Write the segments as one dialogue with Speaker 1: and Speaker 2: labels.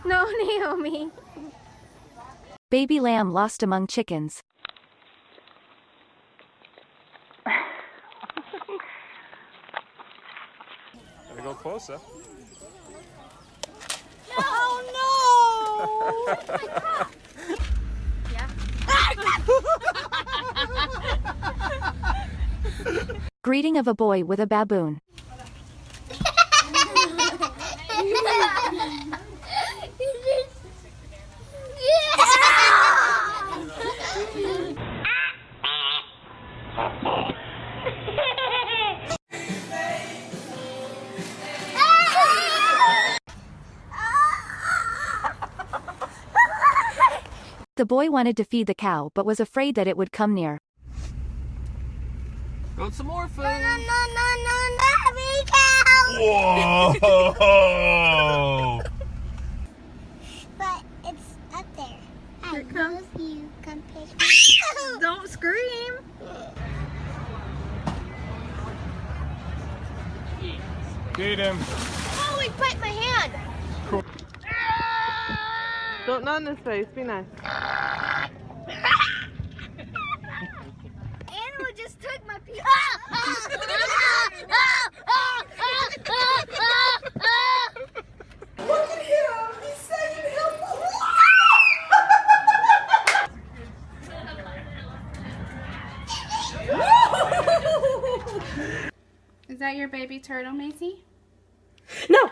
Speaker 1: No, Naomi.
Speaker 2: Baby lamb lost among chickens.
Speaker 3: Gotta go closer.
Speaker 1: Oh no!
Speaker 2: Greeting of a boy with a baboon. The boy wanted to feed the cow but was afraid that it would come near.
Speaker 3: Go some more food.
Speaker 1: No, me cow.
Speaker 3: Whoa!
Speaker 1: But it's up there. I love you. Come pick me.
Speaker 4: Don't scream.
Speaker 3: Feed him.
Speaker 1: Oh, he bit my hand.
Speaker 4: Don't not in his face. Be nice.
Speaker 1: Animal just took my piece.
Speaker 4: Look at him. He's saying help.
Speaker 5: Is that your baby turtle, Macy?
Speaker 4: No.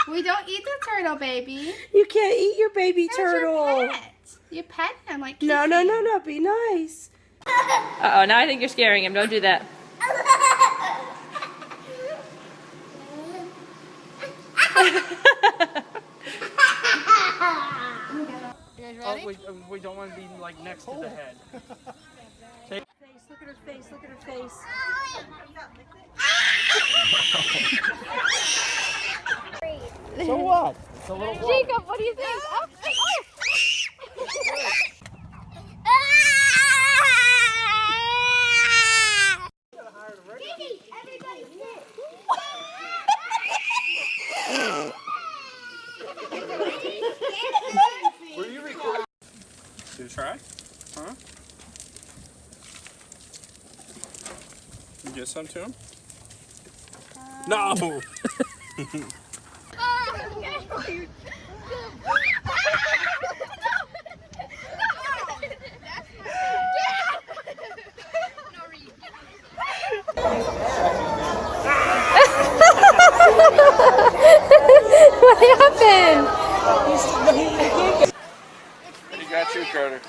Speaker 5: We don't eat the turtle, baby.
Speaker 4: You can't eat your baby
Speaker 5: That's
Speaker 4: turtle.
Speaker 5: your pet. You pet him like
Speaker 4: No. Be nice.
Speaker 6: Uh-oh, now I think you're scaring him. Don't do that.
Speaker 3: Oh, we don't want to be like next to the head.
Speaker 4: Look at her face. Look at her face.
Speaker 3: So what? It's a little blood.
Speaker 1: Jacob, what do you think? Everybody sit.
Speaker 3: Were you recording? Did you try? Huh? You get some to him? No!
Speaker 1: What happened?
Speaker 3: He got you, Carter.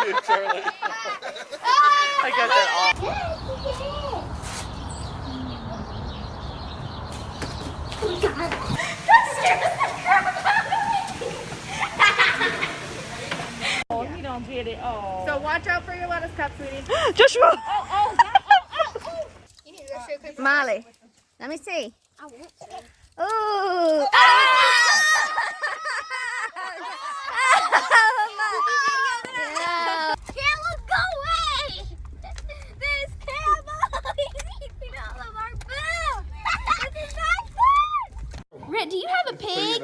Speaker 3: You, Charlie.
Speaker 4: I got that off.
Speaker 6: You don't get it. Oh.
Speaker 5: So watch out for your lettuce cup, sweetie.
Speaker 4: Joshua.
Speaker 1: Molly, let me see. Ooh. Camel, go away! This camel is eating all of our food. This is not good. Red, do you have a pig?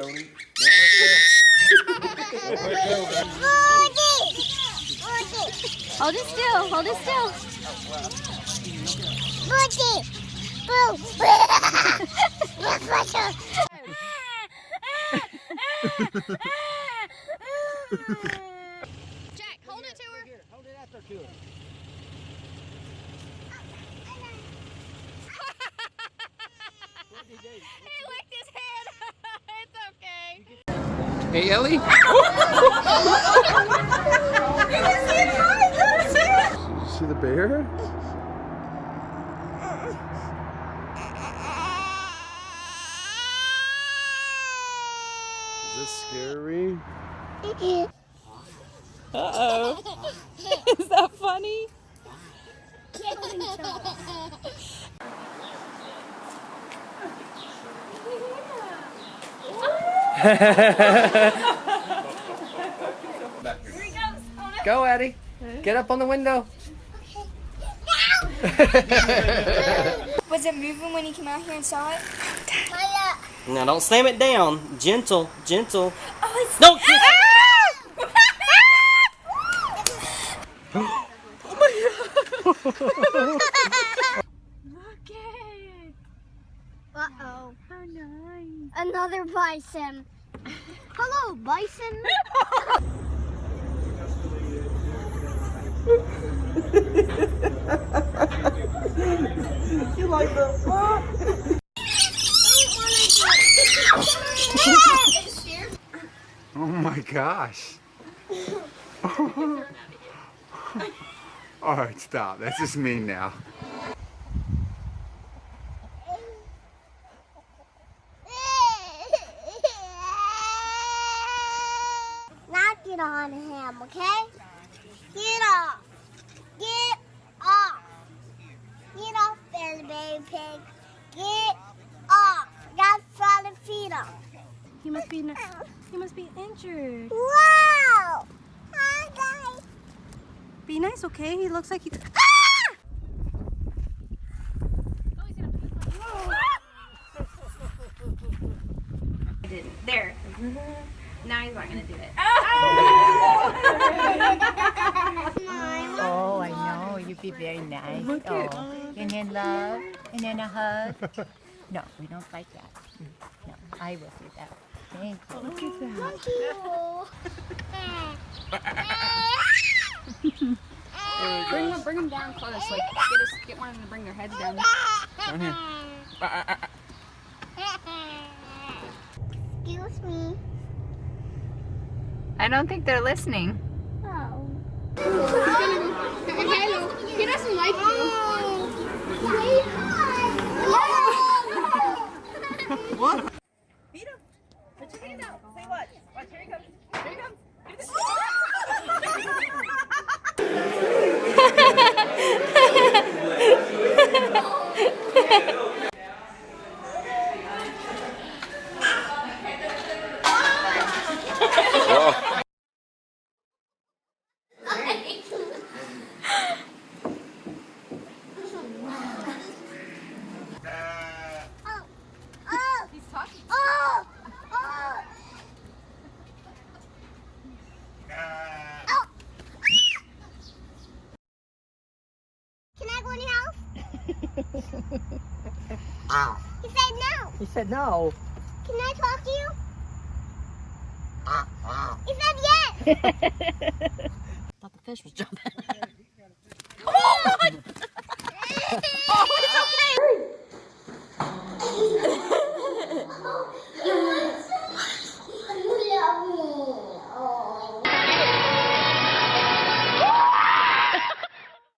Speaker 1: Hold it still. Hold it still. Jack, hold it to her.
Speaker 3: Hold it after to her.
Speaker 1: He licked his head. It's okay.
Speaker 3: Hey, Ellie? See the bear? Is this scary?
Speaker 6: Uh-oh. Is that funny?
Speaker 7: Go, Eddie. Get up on the window.
Speaker 1: Was it moving when you came out here and saw it?
Speaker 8: Now don't slam it down. Gentle, gentle. Don't kick it.
Speaker 1: Uh-oh. How nice. Another bison. Hello, bison.
Speaker 8: You like the
Speaker 9: Oh my gosh. Alright, stop. That's just mean now.
Speaker 1: Now get on him, okay? Get off. Get off. Get off there, baby pig. Get off. Gotta try to feed him.
Speaker 4: He must be injured.
Speaker 1: Wow. Hi, guys.
Speaker 4: Be nice, okay? He looks like he.
Speaker 5: There. Now he's not gonna do it.
Speaker 10: Oh, I know. You'd be very nice. Oh, and then love, and then a hug. No, we don't like that. No, I will do that. Thank you. Look at
Speaker 5: Bring them down close. Like get one of them to bring their heads down.
Speaker 3: Down here.
Speaker 1: Excuse me.
Speaker 6: I don't think they're listening.
Speaker 1: Oh.
Speaker 5: He doesn't like you.
Speaker 8: What?
Speaker 6: Beat him. Put your hand out. Say what? Watch, here he comes. Here he comes.
Speaker 1: Can I go in your house?
Speaker 8: Ow.
Speaker 1: He said no.
Speaker 8: He said no.
Speaker 1: Can I talk to you? He said yes.
Speaker 8: Thought the fish was jumping.
Speaker 1: Oh, it's okay.